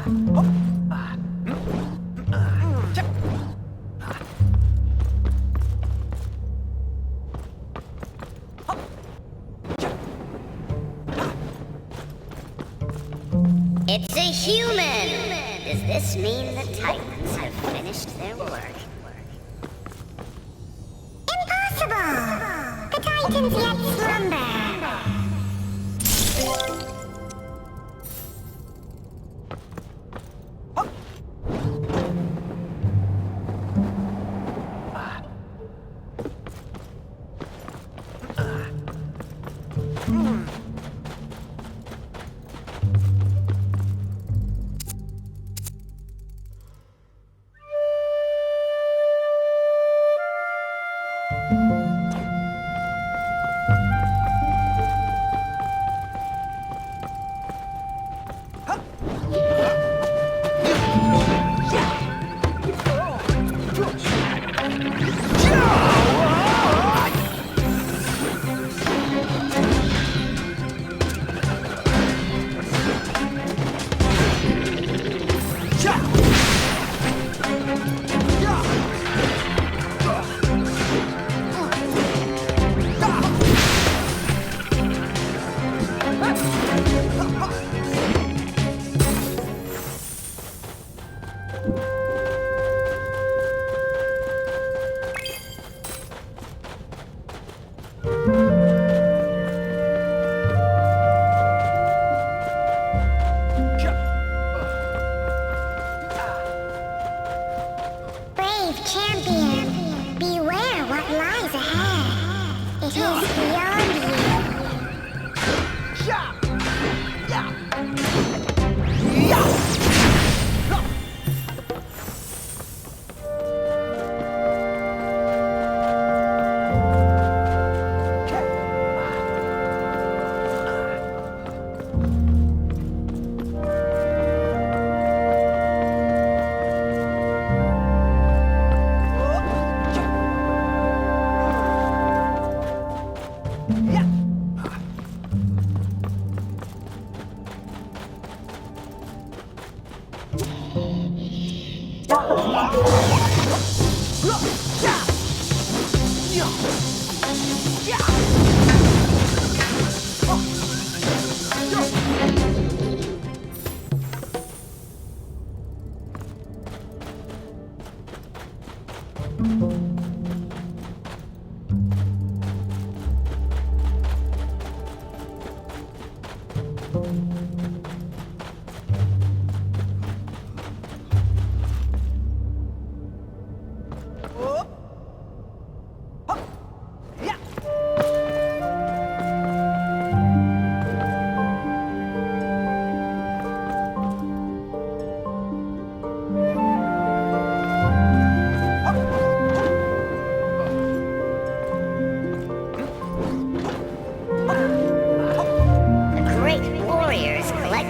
It's a human! Does this mean the Titans have finished their work? Impossible! The Titans yet slumber.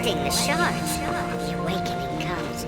The shards. The awakening comes.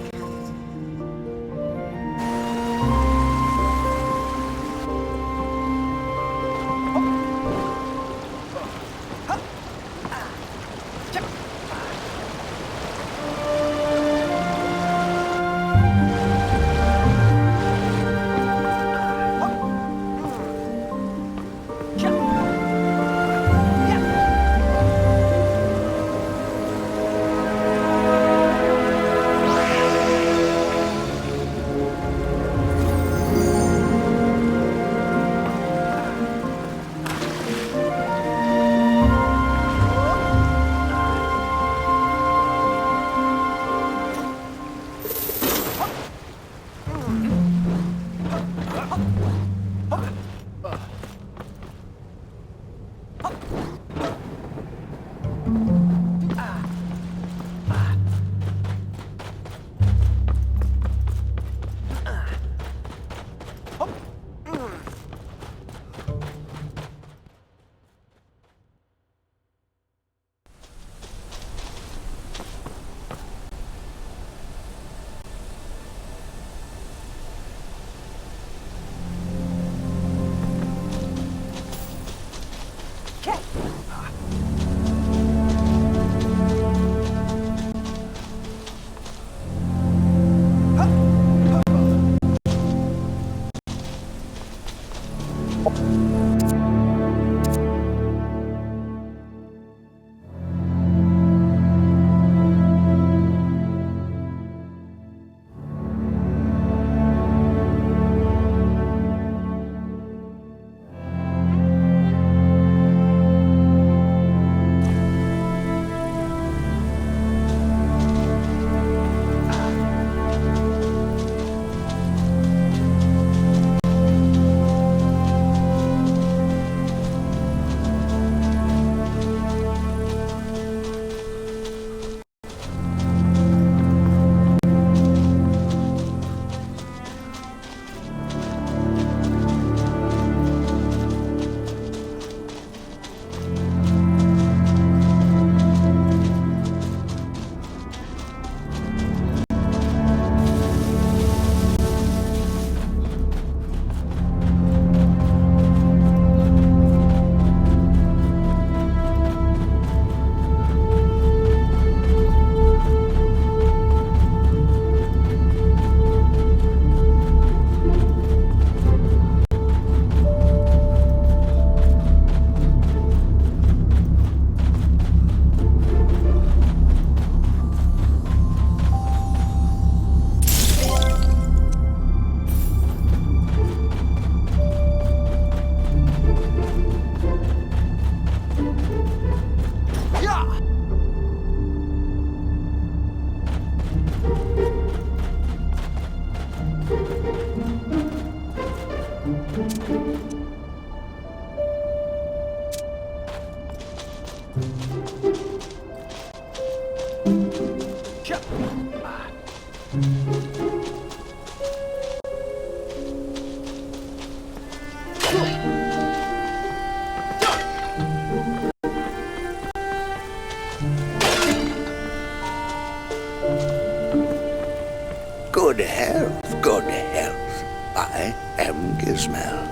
Good health, good health. I am Gizmel.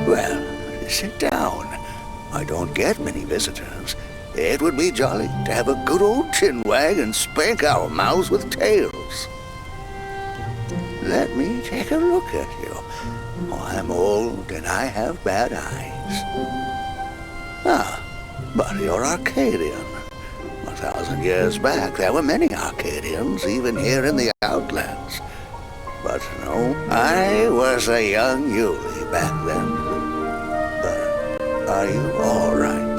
Well, sit down. I don't get many visitors. It would be jolly to have a good old chinwag and spank our mouths with tails. Let me take a look at you. Oh, I'm old and I have bad eyes. Ah, but you're Arcadian. 1,000 years back, there were many Arcadians, even here in the Outlands. But no, I was a young Yuli back then. But are you all right?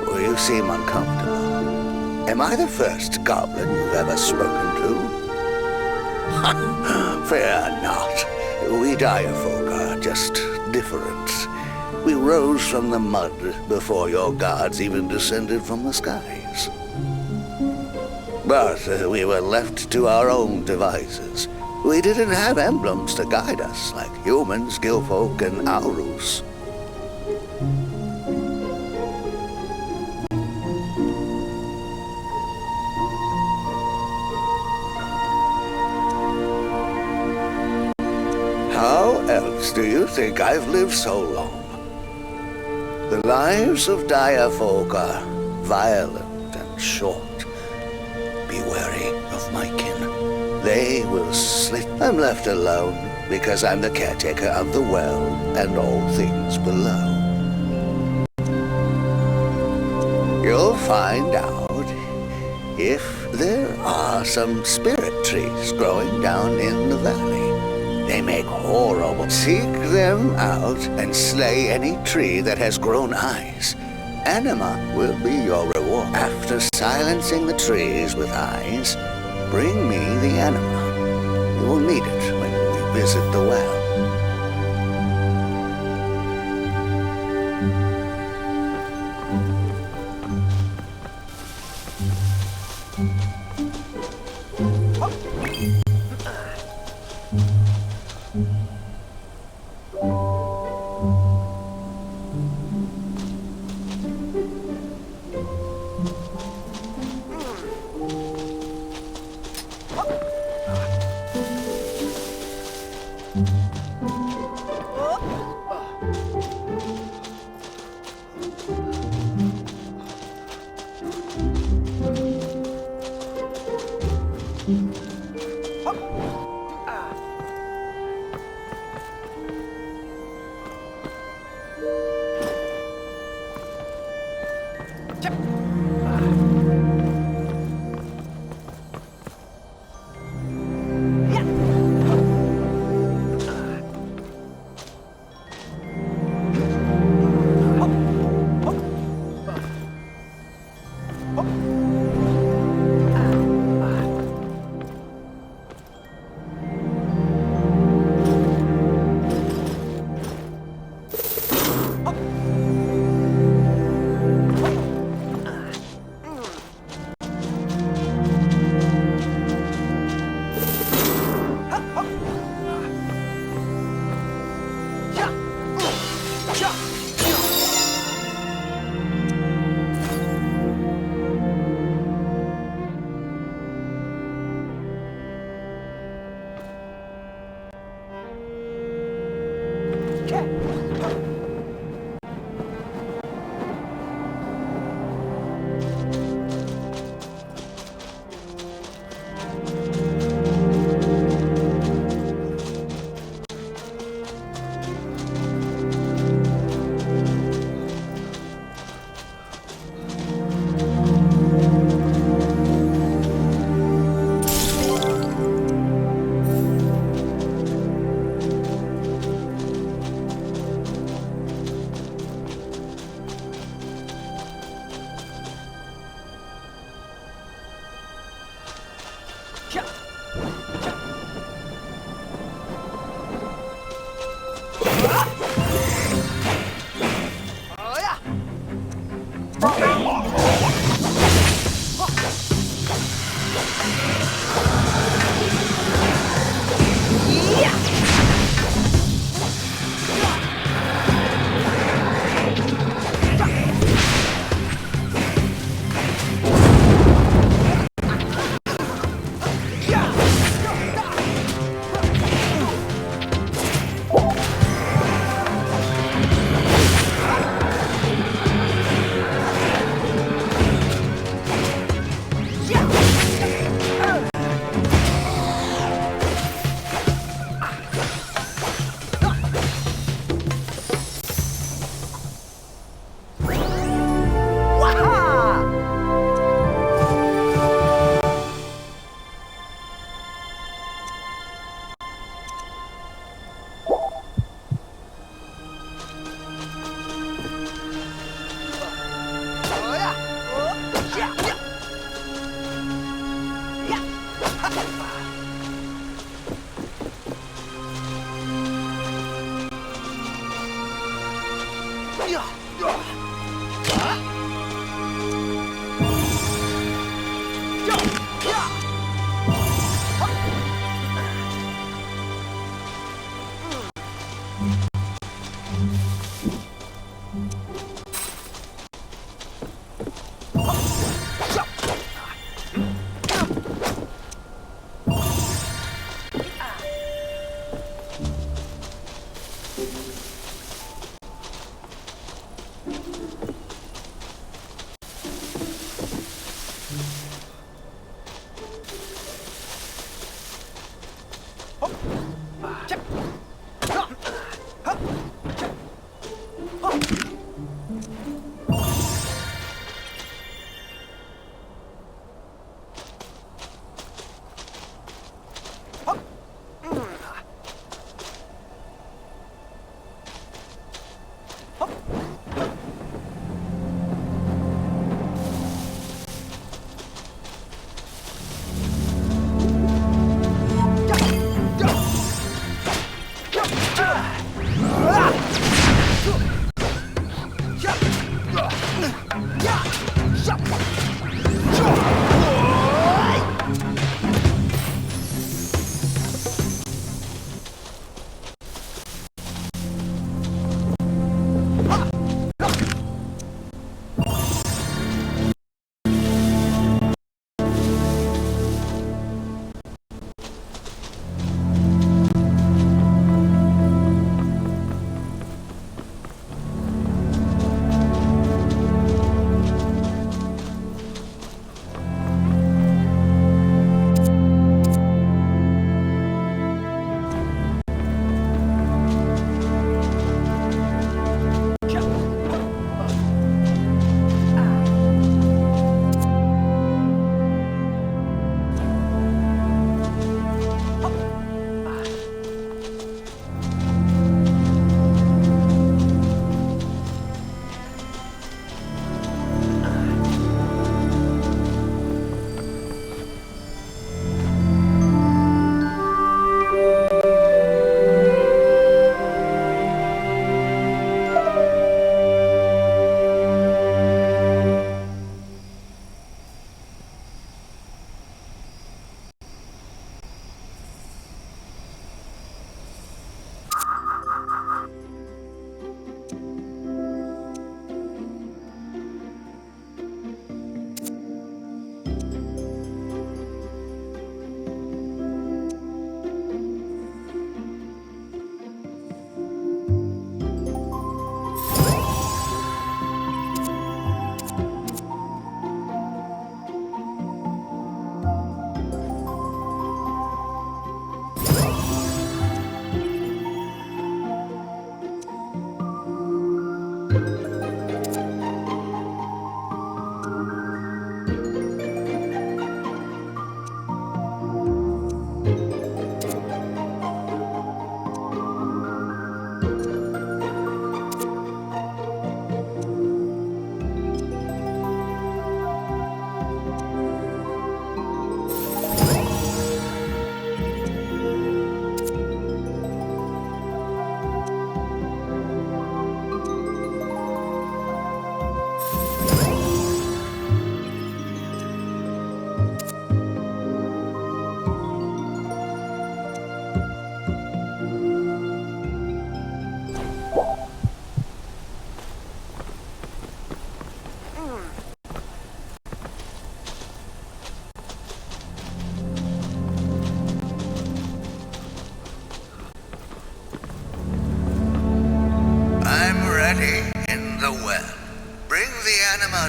Well, you seem uncomfortable. Am I the first goblin you've ever spoken to? Fear not. We Dire folk are just different. We rose from the mud before your gods even descended from the skies. But we were left to our own devices. We didn't have emblems to guide us like humans, Gilfolk, and Aurus. How else do you think I've lived so long? The lives of Dire folk are violent and short. Be wary of my kin. They will slit. I'm left alone because I'm the caretaker of the well and all things below. You'll find out if there are some spirit trees growing down in the valley. They make horrible. Seek them out and slay any tree that has grown eyes. Anima will be your reward. After silencing the trees with eyes, bring me the anima. You will need it when we visit the well.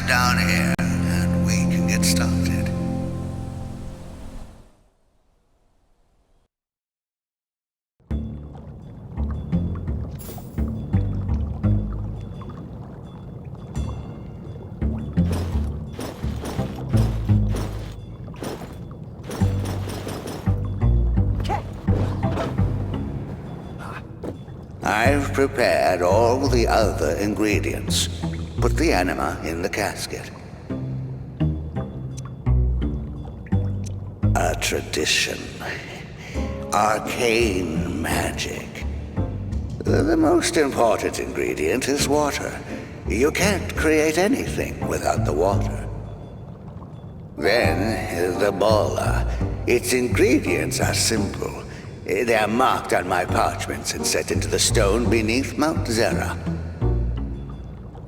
come down here and we can get started. I've prepared all the other ingredients. Put the anima in the casket. A tradition. Arcane magic. The most important ingredient is water. You can't create anything without the water. Then, the bola. Its ingredients are simple. They are marked on my parchments and set into the stone beneath Mount Zera.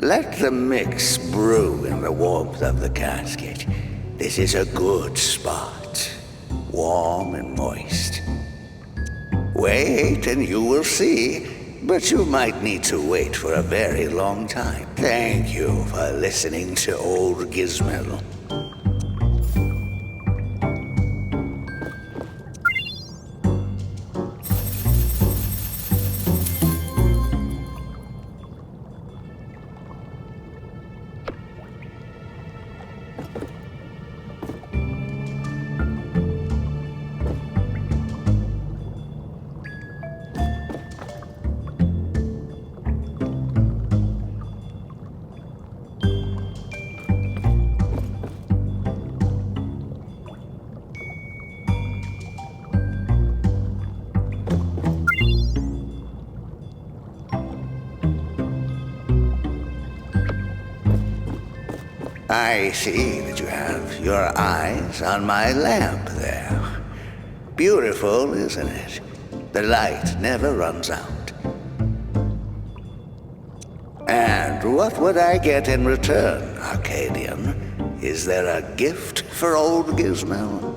Let the mix brew in the warmth of the casket. This is a good spot. Warm and moist. Wait and you will see, but you might need to wait for a very long time. Thank you for listening to Old Gizmo. I see that you have your eyes on my lamp there. Beautiful, isn't it? The light never runs out. And what would I get in return, Arcadian? Is there a gift for old Gizmo?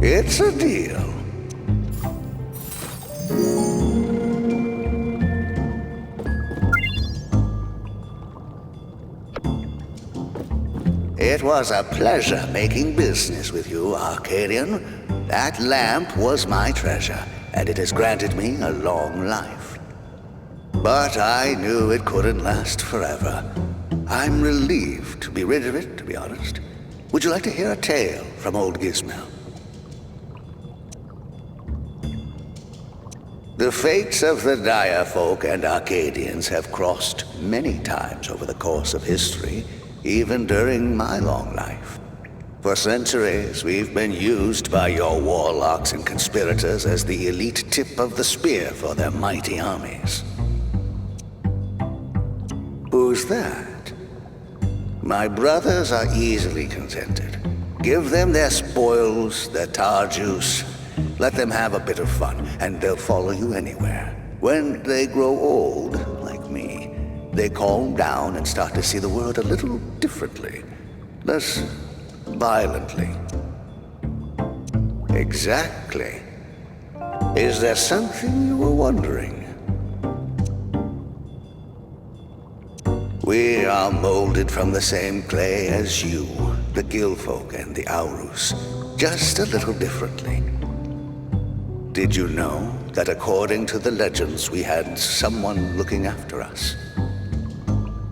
It's a deal. It was a pleasure making business with you, Arcadian. That lamp was my treasure, and it has granted me a long life. But I knew it couldn't last forever. I'm relieved to be rid of it, to be honest. Would you like to hear a tale from old Gizmo? The fates of the Dire Folk and Arcadians have crossed many times over the course of history, even during my long life. For centuries, we've been used by your warlocks and conspirators as the elite tip of the spear for their mighty armies. Who's that? My brothers are easily contented. Give them their spoils, their tar juice. Let them have a bit of fun, and they'll follow you anywhere. When they grow old, like me, they calm down and start to see the world a little differently. Less violently. Exactly. Is there something you were wondering? We are molded from the same clay as you, the Gilfolk and the Aurus, just a little differently. Did you know that according to the legends, we had someone looking after us?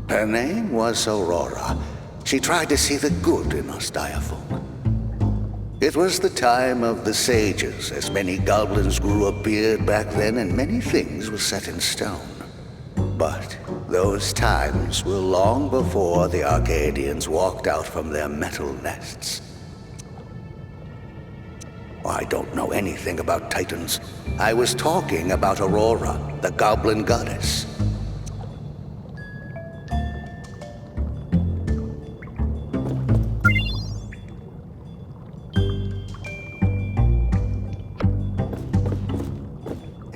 Her name was Aurora. She tried to see the good in us Dire Folk. It was the time of the sages, as many goblins grew a beard back then, and many things were set in stone. But those times were long before the Arcadians walked out from their metal nests. I don't know anything about Titans. I was talking about Aurora, the goblin goddess.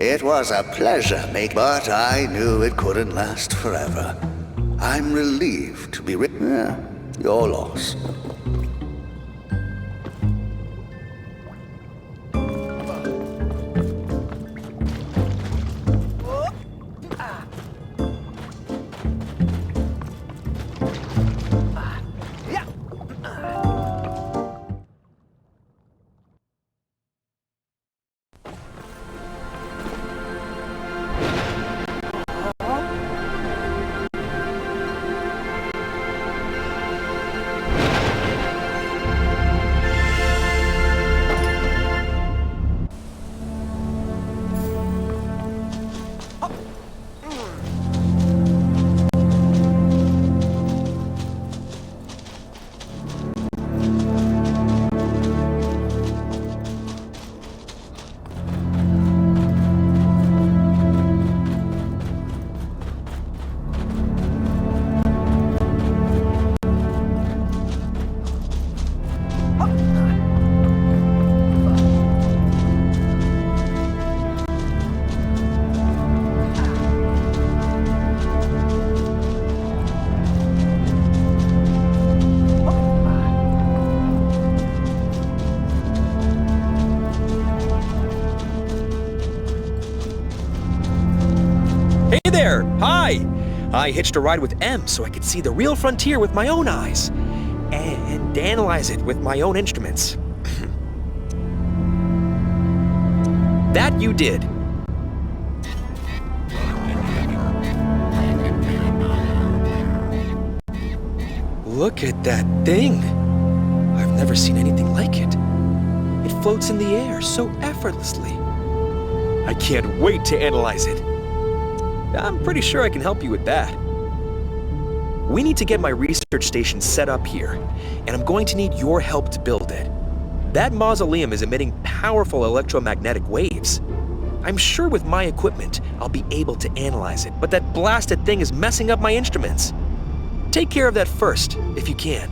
It was a pleasure but I knew it couldn't last forever. I'm relieved to be your loss. there! Hi! I hitched a ride with M so I could see the real frontier with my own eyes and analyze it with my own instruments. That you did. Look at that thing. I've never seen anything like it. It floats in the air so effortlessly. I can't wait to analyze it. I'm pretty sure I can help you with that. We need to get my research station set up here, and I'm going to need your help to build it. That mausoleum is emitting powerful electromagnetic waves. I'm sure with my equipment, I'll be able to analyze it, but that blasted thing is messing up my instruments. Take care of that first, if you can.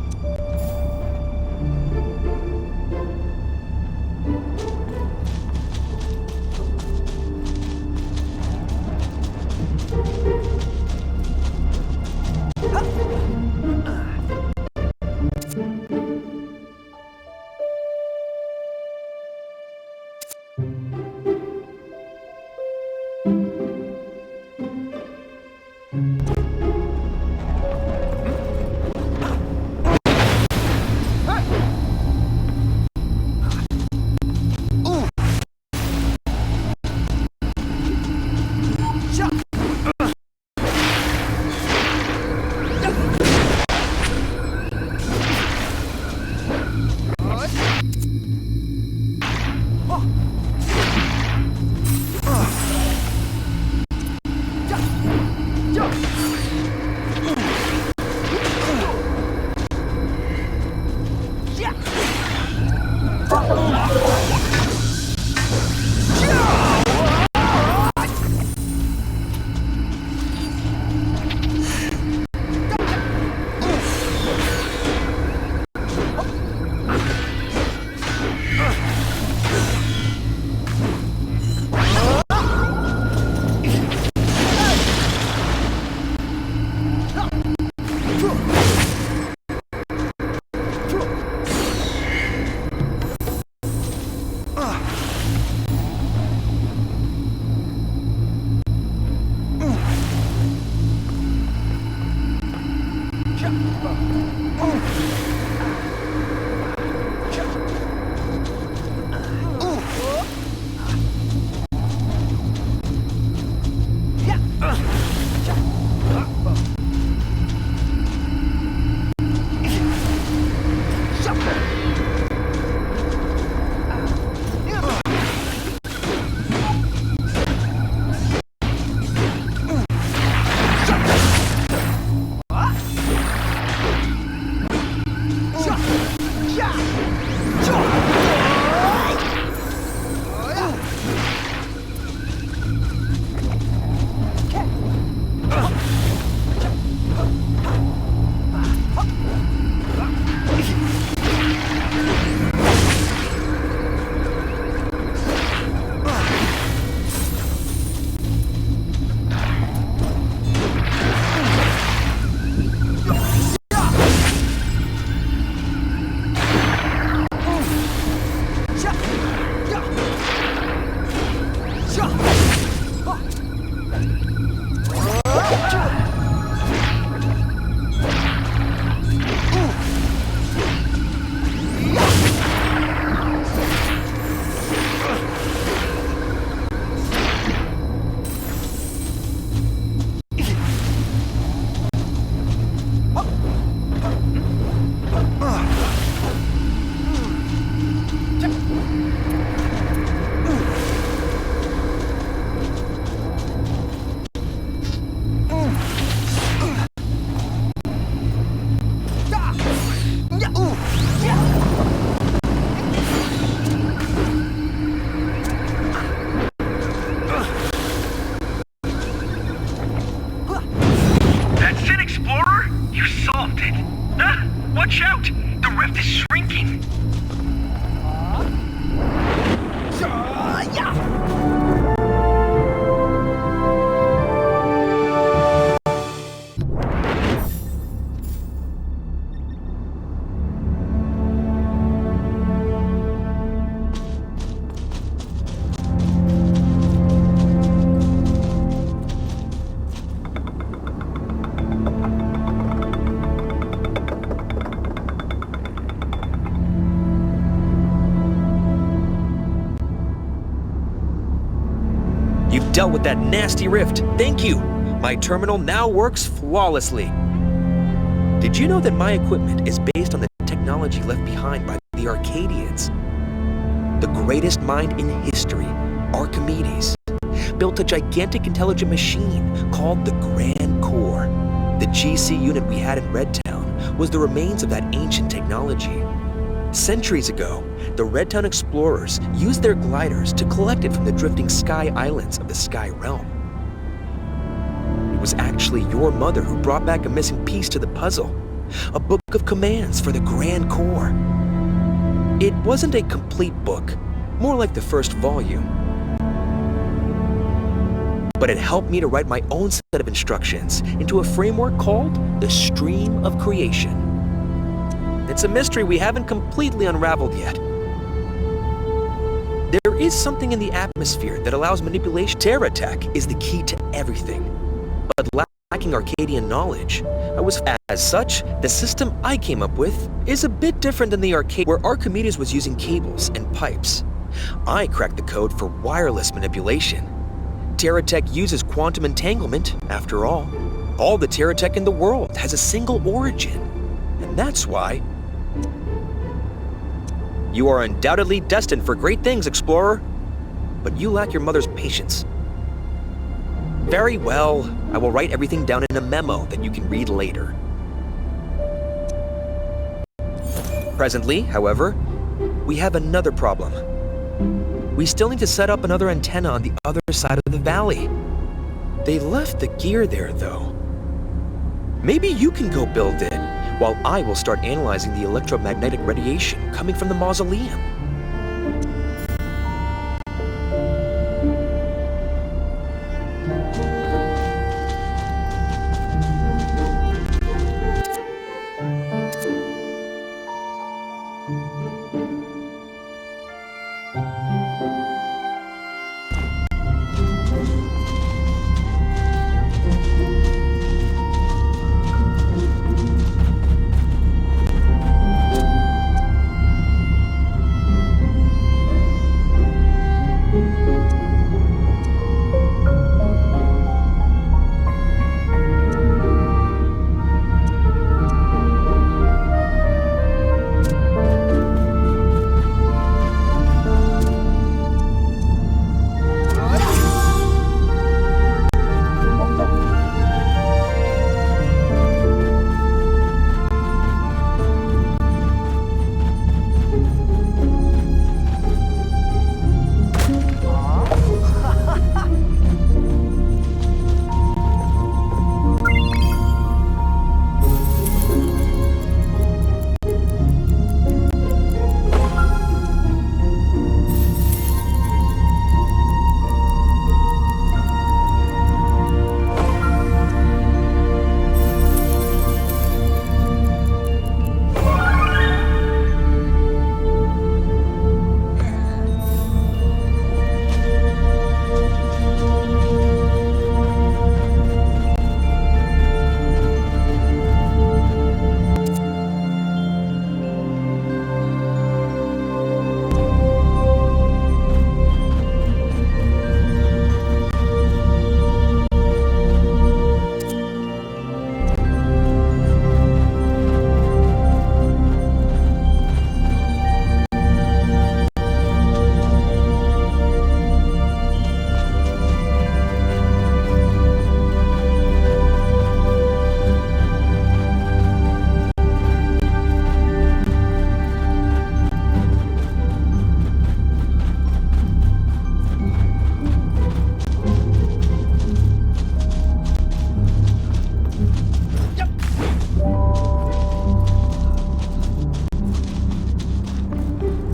Watch out! The rift is shrinking! dealt with that nasty rift. Thank you. My terminal now works flawlessly. Did you know that my equipment is based on the technology left behind by the Arcadians? The greatest mind in history, Archimedes, built a gigantic intelligent machine called the Grand Core. The GC unit we had in Redtown was the remains of that ancient technology. Centuries ago, the Redtown explorers used their gliders to collect it from the drifting sky islands of the Sky Realm. It was actually your mother who brought back a missing piece to the puzzle, a book of commands for the Grand Core. It wasn't a complete book, more like the first volume. But it helped me to write my own set of instructions into a framework called the Stream of Creation. It's a mystery we haven't completely unraveled yet. There is something in the atmosphere that allows manipulation. Terra tech is the key to everything. But lacking Arcadian knowledge, as such, the system I came up with is a bit different than the arcade, where Archimedes was using cables and pipes. I cracked the code for wireless manipulation. Terra tech uses quantum entanglement, after all. All the Terra tech in the world has a single origin. And that's why you are undoubtedly destined for great things, Explorer. But you lack your mother's patience. Very well, I will write everything down in a memo that you can read later. Presently, however, we have another problem. We still need to set up another antenna on the other side of the valley. They left the gear there, though. Maybe you can go build it, while I will start analyzing the electromagnetic radiation coming from the mausoleum.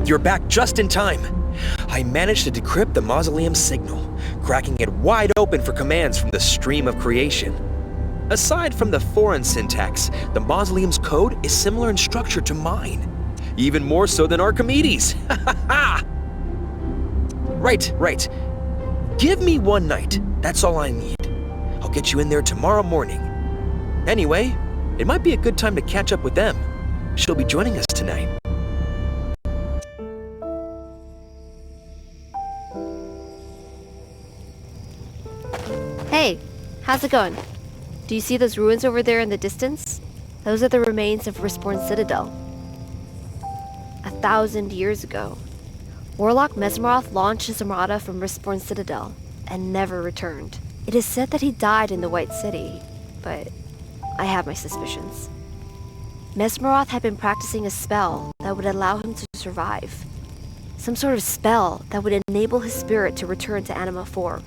You're back just in time. I managed to decrypt the mausoleum signal, cracking it wide open for commands from the Stream of Creation. Aside from the foreign syntax, the mausoleum's code is similar in structure to mine. Even more so than Archimedes. Right. Give me one night. That's all I need. I'll get you in there tomorrow morning. Anyway, it might be a good time to catch up with them. She'll be joining us tonight. How's it going? Do you see those ruins over there in the distance? Those are the remains of Rispborn Citadel. 1,000 years ago, Warlock Mesmeroth launched his armada from Rispborn Citadel and never returned. It is said that he died in the White City, but I have my suspicions. Mesmeroth had been practicing a spell that would allow him to survive. Some sort of spell that would enable his spirit to return to anima form.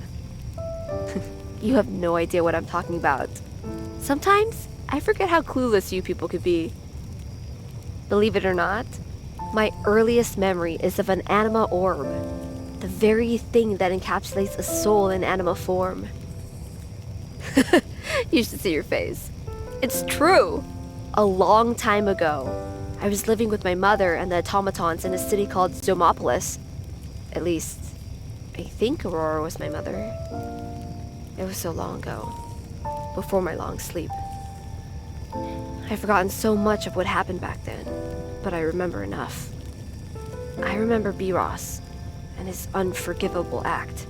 You have no idea what I'm talking about. Sometimes, I forget how clueless you people could be. Believe it or not, my earliest memory is of an anima orb, the very thing that encapsulates a soul in anima form. You should see your face. It's true! A long time ago, I was living with my mother and the automatons in a city called Zomopolis. At least, I think Aurora was my mother. It was so long ago, before my long sleep. I've forgotten so much of what happened back then, but I remember enough. I remember B-Ross and his unforgivable act.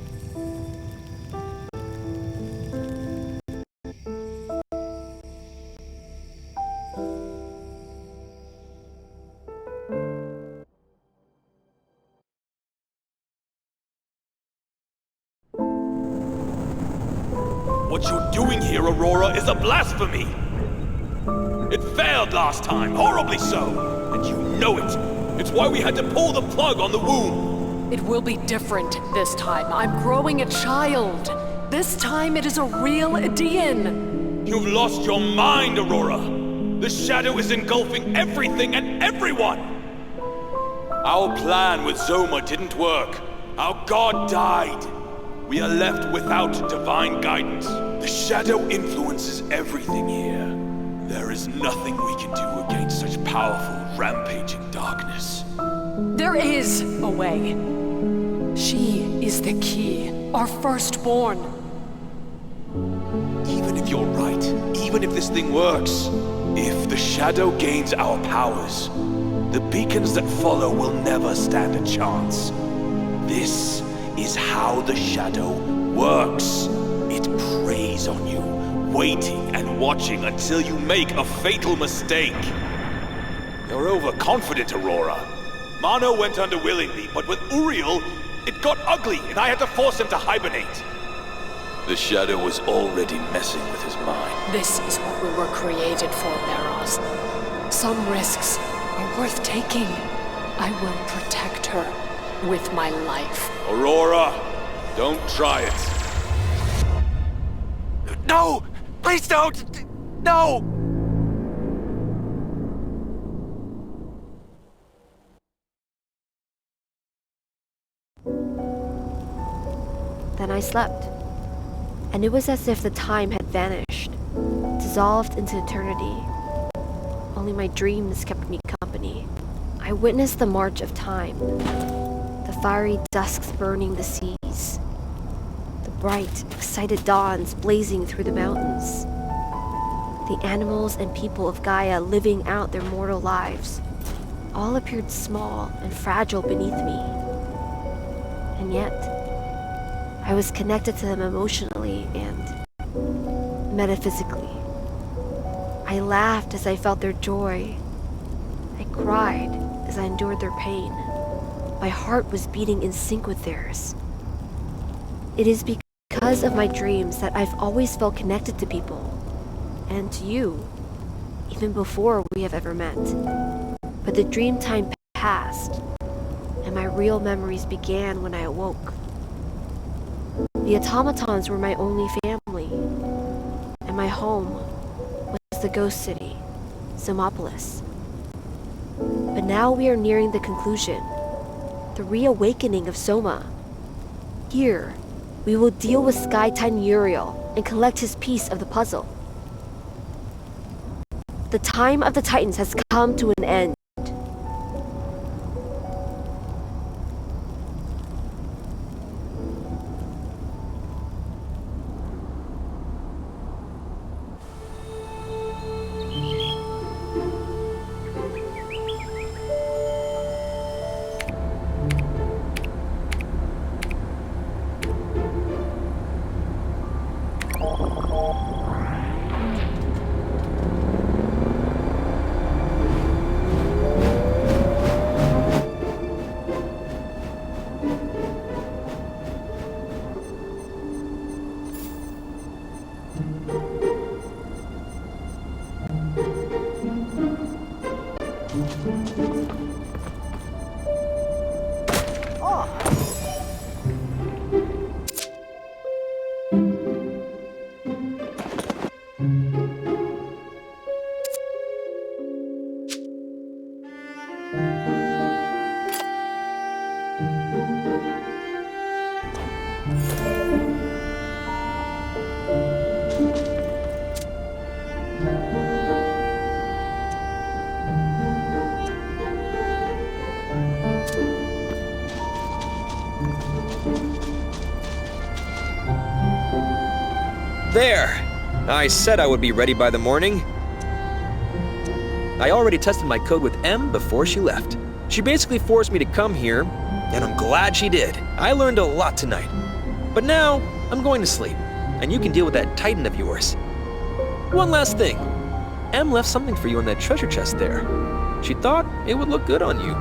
What you're doing here, Aurora, is a blasphemy! It failed last time, horribly so, and you know it. It's why we had to pull the plug on the womb. It will be different this time. I'm growing a child. This time it is a real Idaean. You've lost your mind, Aurora. The shadow is engulfing everything and everyone. Our plan with Zoma didn't work. Our god died. We are left without divine guidance. The shadow influences everything here. There is nothing we can do against such powerful, rampaging darkness. There is a way. She is the key, our firstborn. Even if you're right, even if this thing works, if the shadow gains our powers, the beacons that follow will never stand a chance. This is how the shadow works. It preys on you, waiting and watching until you make a fatal mistake. You're overconfident, Aurora. Mano went under willingly, but with Uriel, it got ugly and I had to force him to hibernate. The shadow was already messing with his mind. This is what we were created for, Meros. Some risks are worth taking. I will protect her with my life. Aurora, don't try it. No! Please don't! No! Then I slept, and it was as if the time had vanished, dissolved into eternity. Only my dreams kept me company. I witnessed the march of time, the fiery dusks burning the seas, the bright, excited dawns blazing through the mountains, the animals and people of Gaia living out their mortal lives. All appeared small and fragile beneath me, and yet I was connected to them emotionally and metaphysically. I laughed as I felt their joy. I cried as I endured their pain. My heart was beating in sync with theirs. It is because of my dreams that I've always felt connected to people, and to you, even before we have ever met. But the dream time passed, and my real memories began when I awoke. The automatons were my only family, and my home was the ghost city, Zomopolis. But now we are nearing the conclusion, the reawakening of Soma. Here, we will deal with Sky Titan Uriel and collect his piece of the puzzle. The time of the Titans has come to an end. There! I said I would be ready by the morning. I already tested my code with M before she left. She basically forced me to come here, and I'm glad she did. I learned a lot tonight. But now, I'm going to sleep, and you can deal with that Titan of yours. One last thing. M left something for you in that treasure chest there. She thought it would look good on you.